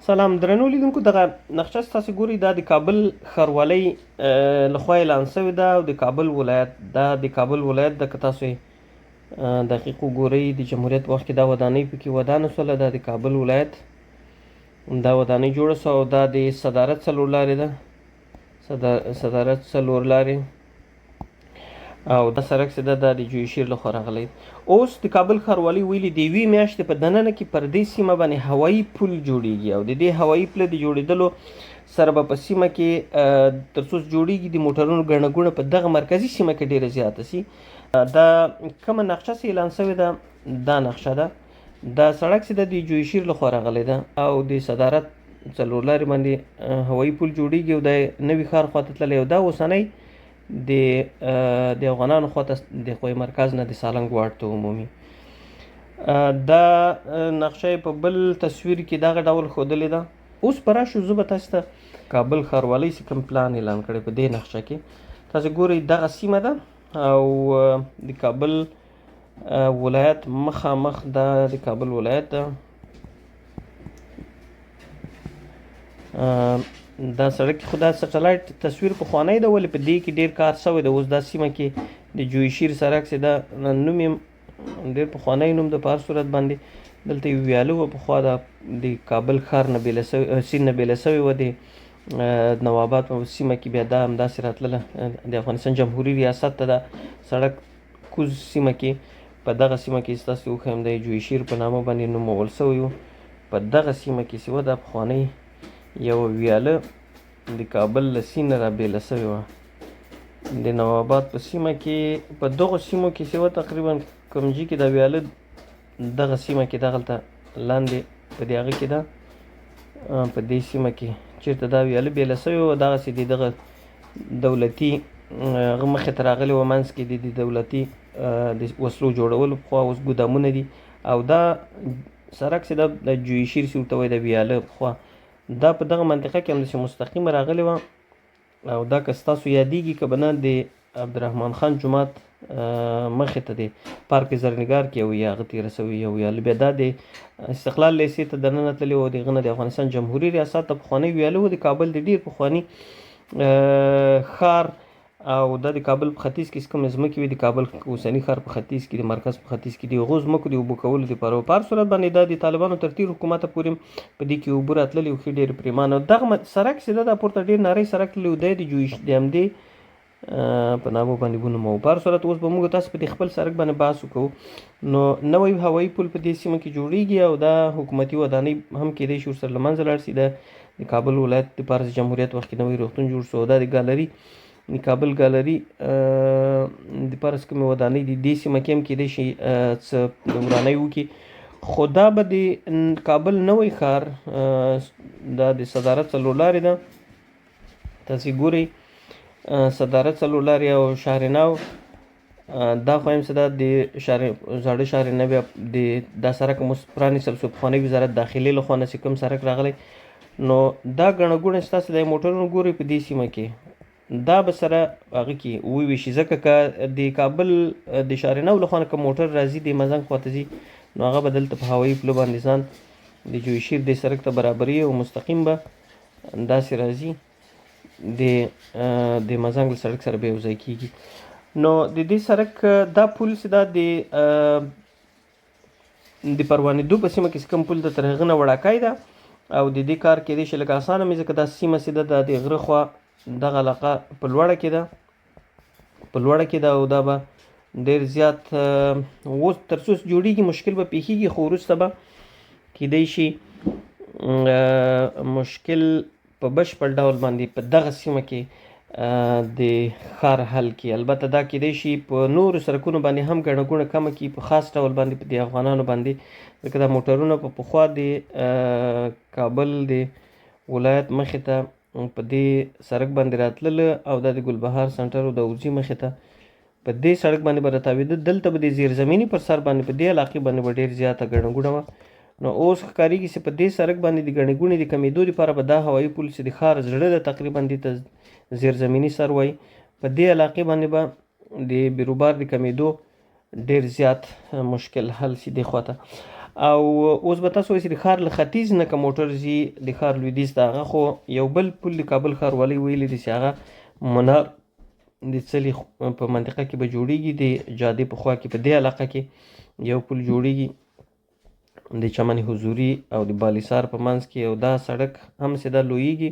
سلام درنو لیدونکو، دغه نقشه ستاسې ګورئ دا د کابل ښاروالۍ لخوا اعلان شوې ده او د کابل ولایت دا د کابل ولایت ده. که تاسو دقیق وګورئ د جمهوریت وخت کې دا ودانۍ پکې ودانه شوله. دا د کابل ولایت دا ودانۍ جوړه شوه او دا د صدارت څلور لارې ده. صدارت څلور لارې او دا سړک چې ده دا د جوی شیر لخوا راغلی. اوس د کابل ښاروالۍ ویلي د یوې میاشتې په دننه کې پر دې سیمه باندې هوایي پل جوړیږي او د دې هوایي پله د جوړېدلو سره به په سیمه کې تر څو جوړیږي د موټرونو ګڼه ګوڼه په دغه مرکزي سیمه کې ډېره زیاته سي. دا کومه نقشه چې اعلان شوې ده دا نقشه ده. دا سړک چې ده د جوی شیر لخوا راغلی ده او د صدارت څلور لارې باندې هوایي پل جوړیږي او دا نوي ښار خواته تللی او دا اوسنی د افغانانو خواته د خوی مرکز نه د سالنګ واټ ته عمومي. دا نقشه په بل تصویر کې دغه ډول ښودلې ده. اوس به راشو زه به تاسو ته کابل ښاروالۍ چې کوم پلان اعلان کړی په دې نقشه کې تاسو ګورئ دغه سیمه ده او د کابل ولایت مخامخ دا د کابل ولایت ده. دا سړک خو دا سټلایټ تصویر پخوانی ده ولې په دې کې ډېر کار شوی ده. اوس دا سیمه کې د جوی شیر سړک چې ده نوم یې ډېر پخوانی نوم ده. په هر صورت باندې دلته یو ویاله وه پخوا د کابل ښار نه بیله سوې سیند نه بیله سوې وه. د نواباد په سیمه کې بیا دا همداسې راتلله د افغانستان جمهوري ریاست ته دا سړک کوز سیمه کې په دغه سیمه کې ستاسې وښیم د جوی شیر په نامه باندې نومول شوی و. په دغه سیمه کې چې وه دا پخوانی یو ویاله د کابل له سیند نه رابیله سوې وه. د نواباد په سیمه کې په دغو سیمو کې چې وه تقریبا کمجي کې دا ویاله دغه سیمه کې دغلته لاندې په دې هغه کې ده په دې سیمه کې چېرته دا ویاله بیله سوې وه دغسې د دغه دولتي هغه مخې ته راغلې وه. منځ کې د دولتي د وسلو جوړولو پخوا اوس ګودامونه دي او دا سړک چې ده د جوی شیر چې ورته وایي د ویاله پخوا دا په دغه منطقه کې همداسې مستقیمه راغلې وه او دا که ستاسو یادیږي که به نه د عبدالرحمن خان جومات مخې ته د پارک زرنګار کې یو هغه تېره سوې یو ویاله. بیا دا د استقلال لیسې ته دننه تللې وه. د هغه نه د افغانستان جمهوري ریاست ته پخوانی ویاله وه. د کابل د ډېر پخواني ښار او دا د کابل په ختیځ کې کومې ځمکې وي د کابل اوسني ښار په ختیځ کې د مرکز په ختیځ کې د هغو ځمکو د اوبه کولو دپاره په هر صورت باندې دا د طالبانو تر تېر حکومته پورې په دې کې اوبه راتللې او ښې ډېرې پرېمانه. دغه سړک چې ده دا پورته ډېر نری سړک تللی و. دی د جوی د همدې په نامه باندې ونوموو. په هر صورت اوس به موږ تاسو په دې خپل سړک باندې بحث وکړو. نو نوی هوایي پل په دې سیمه کې جوړیږي او دا حکومتي ودانۍ هم کیدای شي ورسره له منځه لاړ شي. د کابل ولایت دپاره د جمهوریت وخت کې نوی روغتون جوړ شو. دا د ګالري د کابل ګالري دپاره چې کومې ودانۍ دي دې سیمه کې هم کیدای شي څه ورانۍ وکړي. خو دا به د کابل نوی ښار دا د صدارت څلور لارې ده. تاسې ګورئ صدارت څلور لارې او شهرنو دا خو هم څه ده د زاړه شهرنو بیا دا سړک هم اوس پرانیستل شو. پخوانی وزارت داخلي له خوا نه چې کوم سړک راغلی نو دا ګڼه ګوڼه ستاسې د موټرونو ګورئ په دې سیمه کې دا به سره هغه کې وویشي. ځکه که د کابل د شهرنو له خوا نه که موټر راځي د مزنګ خواته ځي نو هغه به دلته په هوایي پله باندې ځان د جوی شیر دې سړک ته برابروي او مستقیم به داسې راځي د مزنګ له سړک سره به یو ځای کېږي. نو د دې سړک دا پل چې دا د پروانېدو په سیمه کې چې کوم پل ده تر هغه نه وړاکی ده او د دې کار کېدای شي لږ اسانه وي ځکه دا سیمه چې ده د غره خوا دغه علاقه په لوړه کې ده او دا به ډېر زیات اوس تر څو جوړیږي مشکل به پیښیږي خو وروسته به کیدای شي مشکل په بشپړ ډول باندې په دغه سیمه کې د ښار حل کړي. البته دا کیدای شي په نورو سړکونو باندې هم ګڼه ګوڼه کمه کړي په خاص ډول باندې په د افغانانو باندې ځکه دا موټرونه په پخوا د کابل د ولایت مخې ته په دې سړک باندې راتلله او دا د ګلبهار سنټر او د اورجي مخې ته په دې سړک باندې به راتاوېده. دلته به د زیرزمیني پر سر باندې په دې علاقې باندې به ډېر زیاته ګڼه ګوڼه وه. نو اوس ښکارېږي چې په دې سړک باندې د ګڼې ګوڼې د کمېدو لپاره به دا هوایي پل چې د ښار زړه ده تقریبا دې ته زیرزمیني سر وایي په دې علاقې باندې به د بیروبار د کمېدو ډېر زیات مشکل حل شي دې خواته. او اوس به تاسو وایئ چې د ښار له ختیځ نه که موټر ځي د ښار لویدیځ ته هغه خو یو بل پل د کابل ښاروالۍ ویلی دي چې هغه منار د څلي په منطقه کې به جوړیږي. د جادې په خوا کې په دې علاقه کې یو پل جوړیږي د چمن حضوري او د بالیسار په منځ کې. او دا سړک هم چې دا لویږي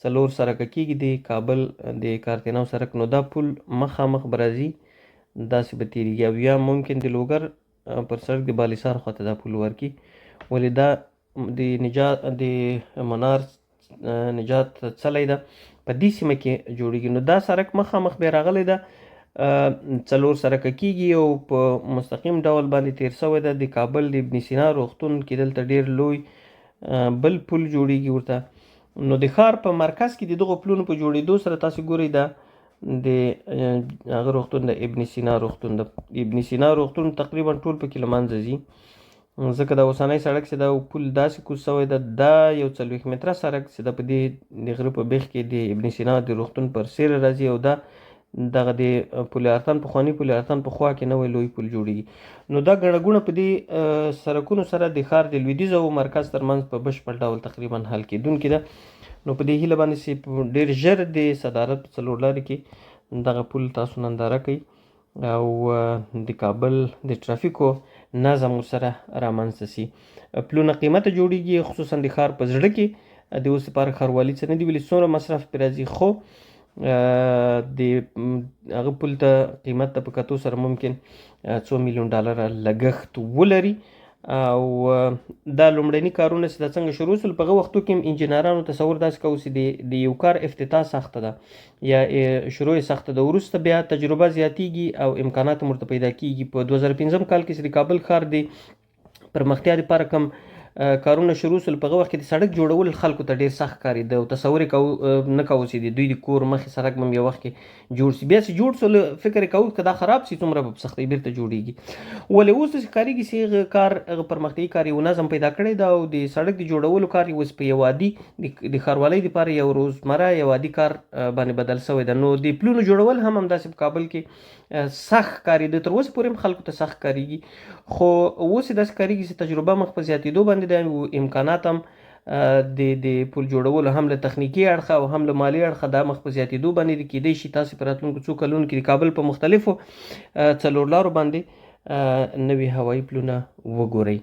4 سرکه کېږي د کابل د کارتیناو سرک، نو دا پل مخامخ به راځي داسې به تېرېږي. او یا ممکن د لوګر پر سړک د بالیسار خواته دا پل ورکي، ولې دا د منار نجات څلی ده په دې سیمه کې جوړیږي. نو دا سړک مخامخ بیا راغلی ده 4 سرکه کېږي او په مستقیم ډول باندې تیر شوی ده. د کابل د ابن سینا روغتون کې دلته ډیر لوی بل پل جوړیږي ورته. نو د ښار په مرکز کې د دغو پلونو په جوړېدو سره تاسو ګورئ دا د هغه روغتون د ابن سینا روغتون د ابن سینا روغتون تقریبا ټول پکې له منځه ځي، ځکه دا اوسنی سړک چې دا پل داسې کوز شوی ده، دا یو 40 متره سړک چې دا په دې د غره په بیخ کې د ابن سینا د روغتون پر سیر راځي، او دا دغه د پل ارتن پخواني پل ارتن په خوا کې نوی لوی پل جوړیږي. نو دا ګڼه ګوڼه په دې سړکونو سره د ښار د لویدیځ او مرکز ترمنځ په بشپړ ډول تقریبا حل کېدونکې ده. نو په دې هیله باندې چې ډېر ژر د صدارت په څلور لارې کې دغه پل تاسو ننداره کوئ او د کابل د ټرافیکو نظم ورسره رامنځته سي. پلونه قیمته جوړیږي، خصوصا د ښار په زړه کې. د اوس لپاره ښاروالي څه نه دي ویلي څومره مصرف پرې راځي، خو د هغه پل ته قیمت ته په کتو سره ممکن $2 میلیون لګښت ولري. او دا لومړني کارونه چې دا څنګه شروع شول، په هغه وختو کې انجینرانو تصور داسې کوو چې د یو کار افتتاح سخته ده یا شروع یې سخته ده، وروسته بیا تجربه زیاتیږي او امکانات هم ورته پیدا کیږي. په 2015 کال کې چې د کابل ښار د پرمختیا لپاره کم کارونه شروع شول، په هغه وخت کې د سړک جوړول خلکو ته ډېر سخت ښکارېده او تصور یې نه کوو چې د دوی د کور مخې سړک به هم یو وخت کې جوړ شي. بیا چې جوړ شول فکر یې کوو که دا خراب شي څومره به په سختۍ بیرته جوړیږي، ولې اوس داسې ښکارېږي چې هغه کار هغه پرمختیایي کار یو نظم پیدا کړی ده او د سړک د جوړولو کار یې اوس په یو عادي د ښاروالۍ دپاره یو روزمره یو عادي کار باندې بدل شوی ده. نو د پلونو جوړول هم همداسې په کابل کې سخت ښکارېده، تر اوسه پورې هم خلکو ته سخت ښکارېږي، خو اوس یې داسې ښکارېږي چې تجربه مخ په زیاتېدو باندې ده او امکانات هم د پل جوړولو هم له تخنیکي اړخه او هم له مالي اړخه دا مخ په زیاتېدو باندې ده. کېدای شي تاسې په راتلونکو څو کلونو کې د کابل په مختلفو څلور لارو باندې نوي هوایي پلونه وګورئ.